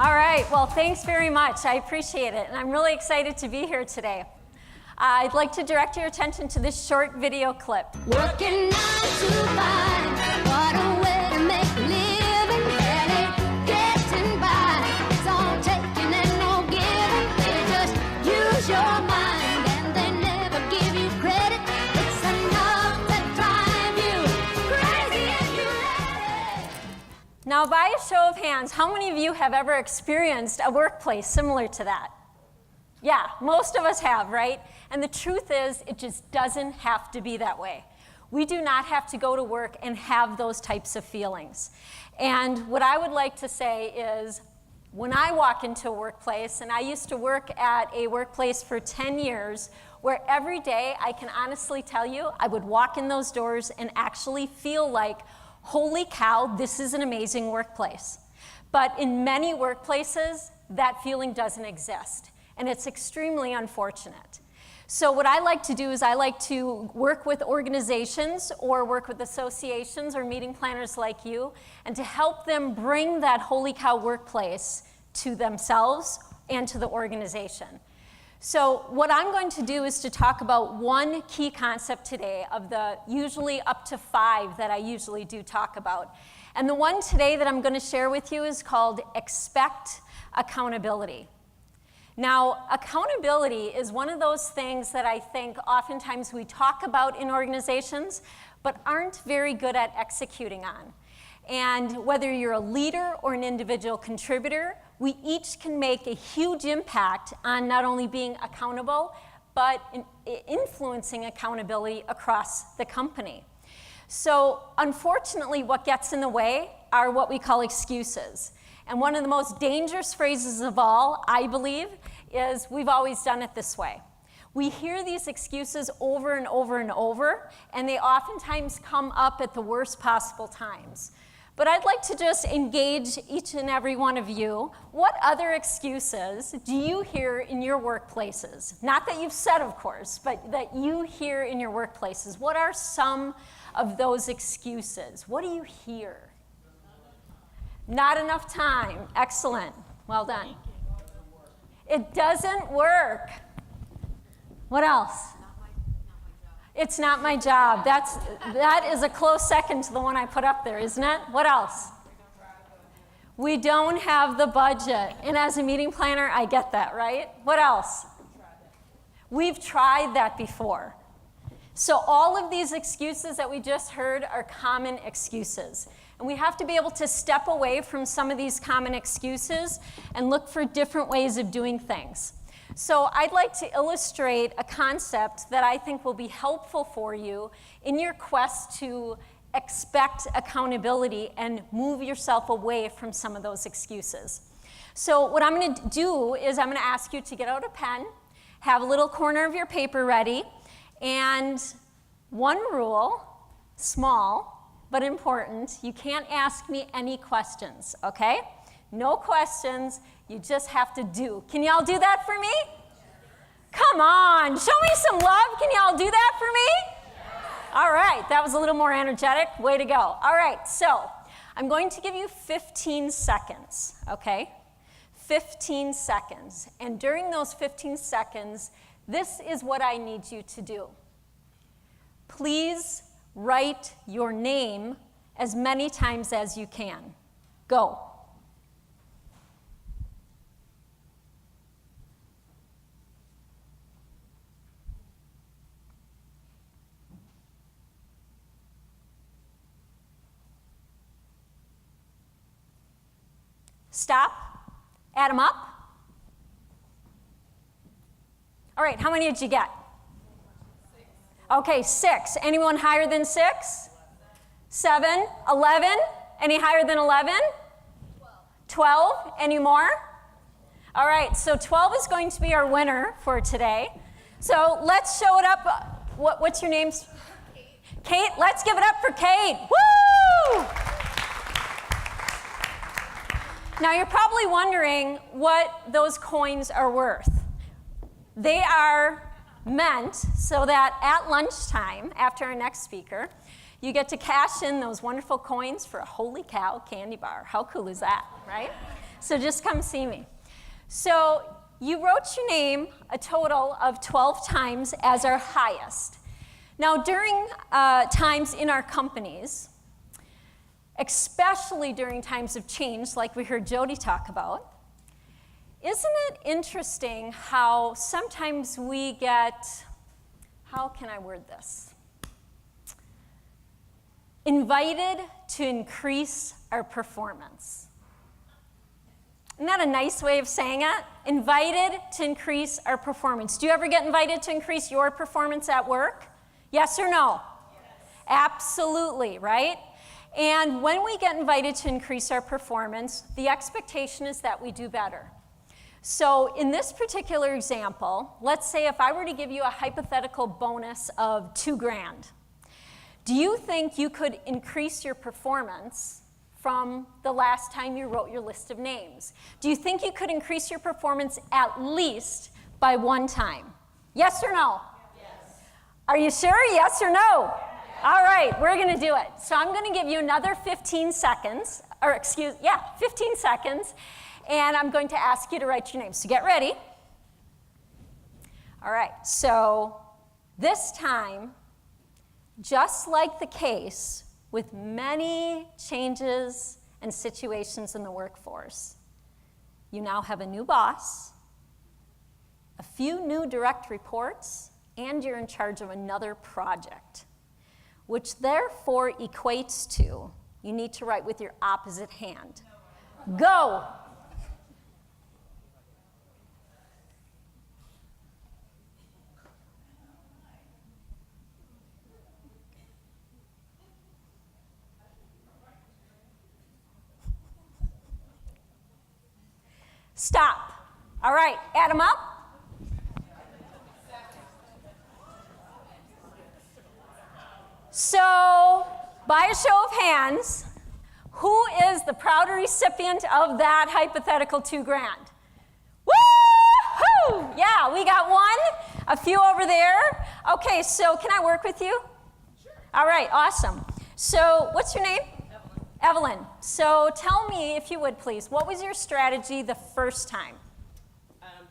All right, well, thanks very much. I appreciate it, and I'm really excited to be here today. I'd like to direct your attention to this short video clip. Working 9 to 5, what a way to make a living, barely getting by. It's all taking and no giving, they just use your mind and they never give you credit. It's enough to drive you crazy if you let it. Now, by a show of hands, how many of you have ever experienced a workplace similar to that? Yeah, most of us have, right? And the truth is, it just doesn't have to be that way. We do not have to go to work and have those types of feelings. And what I would like to say is, when I walk into a workplace, and I used to work at a workplace for 10 years, where every day, I can honestly tell you, I would walk in those doors and actually feel like, holy cow, this is an amazing workplace. But in many workplaces, that feeling doesn't exist. And it's extremely unfortunate. So what I like to do is I like to work with organizations or work with associations or meeting planners like you, and to help them bring that holy cow workplace to themselves and to the organization. So what I'm going to do is to talk about one key concept today of the usually up to 5 that I usually do talk about. And the one today that I'm going to share with you is called expect accountability. Now, accountability is one of those things that I think oftentimes we talk about in organizations, but aren't very good at executing on. And whether you're a leader or an individual contributor, we each can make a huge impact on not only being accountable, but influencing accountability across the company. So, unfortunately, what gets in the way are what we call excuses. And one of the most dangerous phrases of all, I believe, is we've always done it this way. We hear these excuses over and over and over, and they oftentimes come up at the worst possible times. But I'd like to just engage each and every one of you. What other excuses do you hear in your workplaces? Not that you've said, of course, but that you hear in your workplaces. What are some of those excuses? What do you hear? Not enough time. Excellent. Well done. It doesn't work. What else? It's not my job. That is a close second to the one I put up there, isn't it? What else? We don't have the budget. And as a meeting planner, I get that, right? What else? We've tried that before. So all of these excuses that we just heard are common excuses. And we have to be able to step away from some of these common excuses and look for different ways of doing things. So I'd like to illustrate a concept that I think will be helpful for you in your quest to expect accountability and move yourself away from some of those excuses. So what I'm going to do is I'm going to ask you to get out a pen, have a little corner of your paper ready, and one rule, small, but important, you can't ask me any questions, okay? No questions, you just have to do. Can y'all do that for me? Come on, show me some love. Can y'all do that for me? All right, that was a little more energetic. Way to go. All right, so I'm going to give you 15 seconds, okay? 15 seconds. And during those 15 seconds, this is what I need you to do. Please write your name as many times as you can. Go. Stop. Add them up. All right, how many did you get? Okay, 6. Anyone higher than 6? 7, 11. Any higher than 11? 12. Any more? All right, so 12 is going to be our winner for today. So let's show it up. What's your name? Kate. Let's give it up for Kate. Woo! Now you're probably wondering what those coins are worth. They are meant so that at lunchtime, after our next speaker, you get to cash in those wonderful coins for a holy cow candy bar. How cool is that, right? So just come see me. So you wrote your name a total of 12 times as our highest. Now, during times in our companies, especially during times of change, like we heard Jody talk about, isn't it interesting how sometimes we get, how can I word this? Invited to increase our performance. Isn't that a nice way of saying it? Invited to increase our performance. Do you ever get invited to increase your performance at work? Yes or no? Yes. Absolutely, right? And when we get invited to increase our performance, the expectation is that we do better. So in this particular example, let's say if I were to give you a hypothetical bonus of $2,000, do you think you could increase your performance from the last time you wrote your list of names? Do you think you could increase your performance at least by 1 time? Yes or no? Yes. Are you sure? Yes or no? Yes. All right, we're going to do it. So I'm going to give you another 15 seconds, 15 seconds, and I'm going to ask you to write your name. So get ready. All right, so this time, just like the case with many changes and situations in the workforce, you now have a new boss, a few new direct reports, and you're in charge of another project, which therefore equates to you need to write with your opposite hand. Go! Stop. All right, add them up. So, by a show of hands, who is the proud recipient of that hypothetical $2,000? Woo-hoo! Yeah, we got one, a few over there. Okay, so can I work with you? Sure. All right, awesome. So, what's your name? Evelyn. So tell me, if you would please, what was your strategy the first time?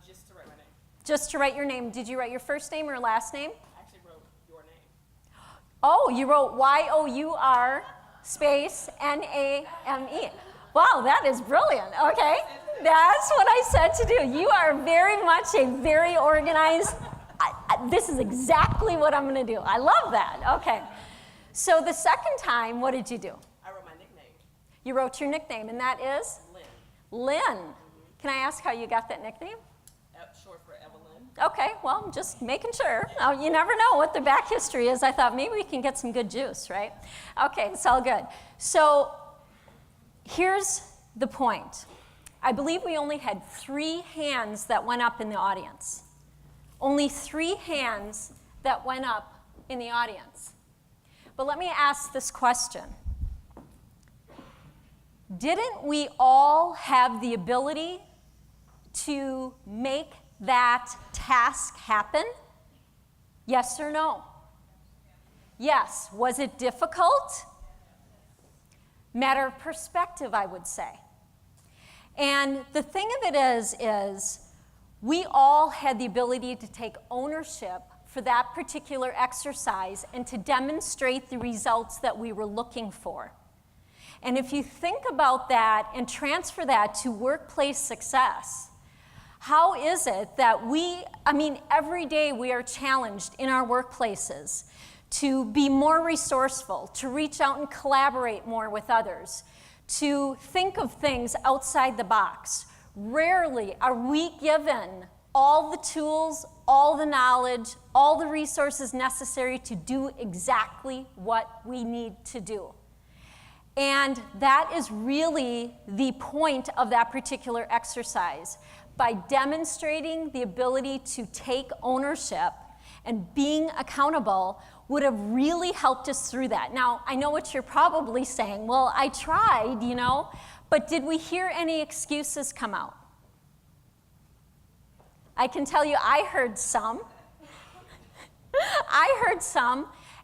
Just to write my name. Just to write your name. Did you write your first name or last name? I actually wrote your name. Oh, you wrote Y-O-U-R space N-A-M-E. Wow, that is brilliant. Okay, that's what I said to do. You are very much a very organized, this is exactly what I'm going to do. I love that. Okay. So the second time, what did you do? You wrote your nickname, and that is? Lynn. Lynn. Mm-hmm. Can I ask how you got that nickname? Short for Evelyn. Okay, well, I'm just making sure. You never know what the back history is. I thought maybe we can get some good juice, right? Okay, it's all good. So here's the point. I believe we only had 3 hands that went up in the audience. Only 3 hands that went up in the audience. But let me ask this question. Didn't we all have the ability to make that task happen? Yes or no? Yes. Was it difficult? Matter of perspective, I would say. And the thing of it is we all had the ability to take ownership for that particular exercise and to demonstrate the results that we were looking for. And if you think about that and transfer that to workplace success, how is it that every day we are challenged in our workplaces to be more resourceful, to reach out and collaborate more with others, to think of things outside the box. Rarely are we given all the tools, all the knowledge, all the resources necessary to do exactly what we need to do. And that is really the point of that particular exercise. By demonstrating the ability to take ownership and being accountable would have really helped us through that. Now, I know what you're probably saying. Well, I tried, but did we hear any excuses come out? I can tell you I heard some.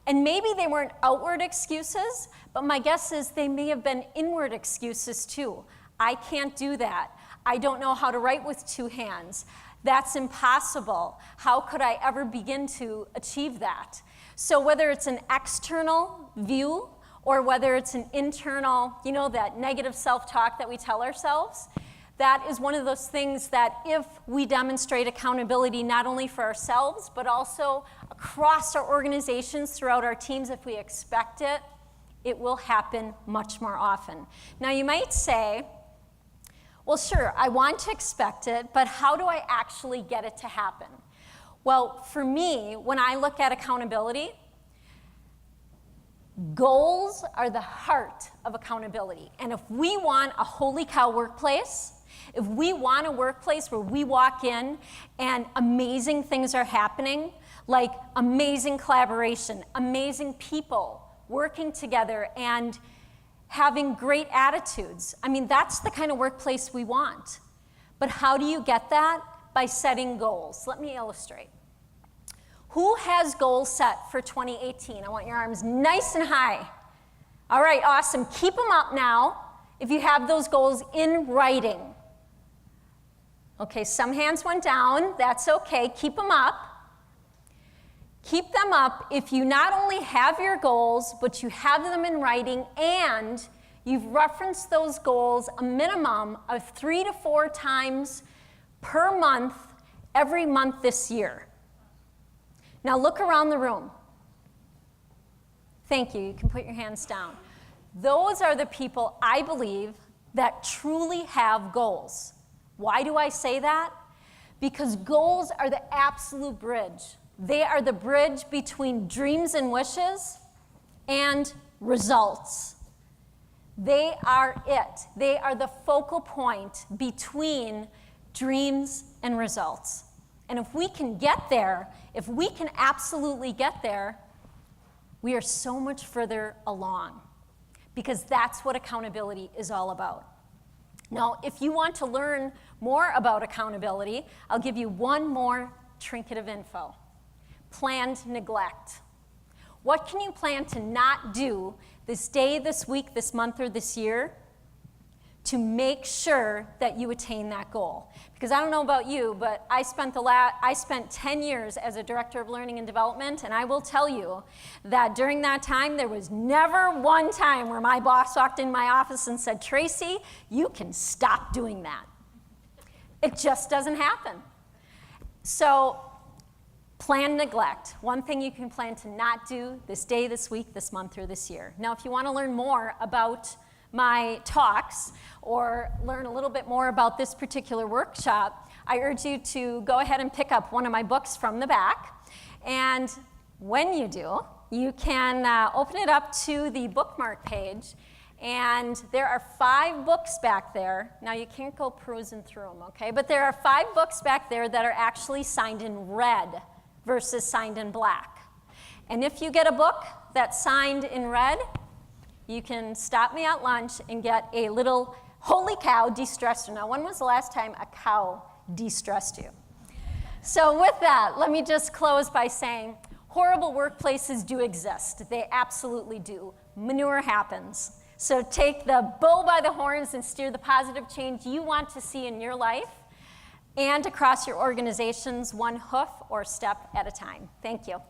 And maybe they weren't outward excuses, but my guess is they may have been inward excuses too. I can't do that. I don't know how to write with 2 hands. That's impossible. How could I ever begin to achieve that? So whether it's an external view or whether it's an internal, that negative self-talk that we tell ourselves, that is one of those things that if we demonstrate accountability not only for ourselves, but also across our organizations, throughout our teams, if we expect it, it will happen much more often. Now you might say, well, sure, I want to expect it, but how do I actually get it to happen? Well, for me, when I look at accountability, goals are the heart of accountability. And if we want a holy cow workplace, if we want a workplace where we walk in and amazing things are happening, like amazing collaboration, amazing people working together and having great attitudes, that's the kind of workplace we want. But how do you get that? By setting goals. Let me illustrate. Who has goals set for 2018? I want your arms nice and high. All right, awesome. Keep them up now if you have those goals in writing. Okay, some hands went down. That's okay. Keep them up. Keep them up if you not only have your goals, but you have them in writing and you've referenced those goals a minimum of 3 to 4 times per month, every month this year. Now look around the room. Thank you. You can put your hands down. Those are the people, I believe, that truly have goals. Why do I say that? Because goals are the absolute bridge. They are the bridge between dreams and wishes and results. They are it. They are the focal point between dreams and results. And if we can get there, if we can absolutely get there, we are so much further along, because that's what accountability is all about. Now, if you want to learn more about accountability, I'll give you one more trinket of info. Planned neglect. What can you plan to not do this day, this week, this month, or this year to make sure that you attain that goal? Because I don't know about you, but I spent 10 years as a director of learning and development, and I will tell you that during that time, there was never one time where my boss walked in my office and said, Tracy, you can stop doing that. It just doesn't happen. So, plan neglect. One thing you can plan to not do this day, this week, this month, or this year. Now, if you want to learn more about my talks or learn a little bit more about this particular workshop, I urge you to go ahead and pick up one of my books from the back. And when you do, you can open it up to the bookmark page. And there are 5 books back there. Now, you can't go perusing through them, okay? But there are 5 books back there that are actually signed in red versus signed in black. And if you get a book that's signed in red, you can stop me at lunch and get a little holy cow de-stressor. Now, when was the last time a cow de-stressed you? So with that, let me just close by saying horrible workplaces do exist. They absolutely do. Manure happens. So take the bull by the horns and steer the positive change you want to see in your life and across your organizations, one hoof or step at a time. Thank you.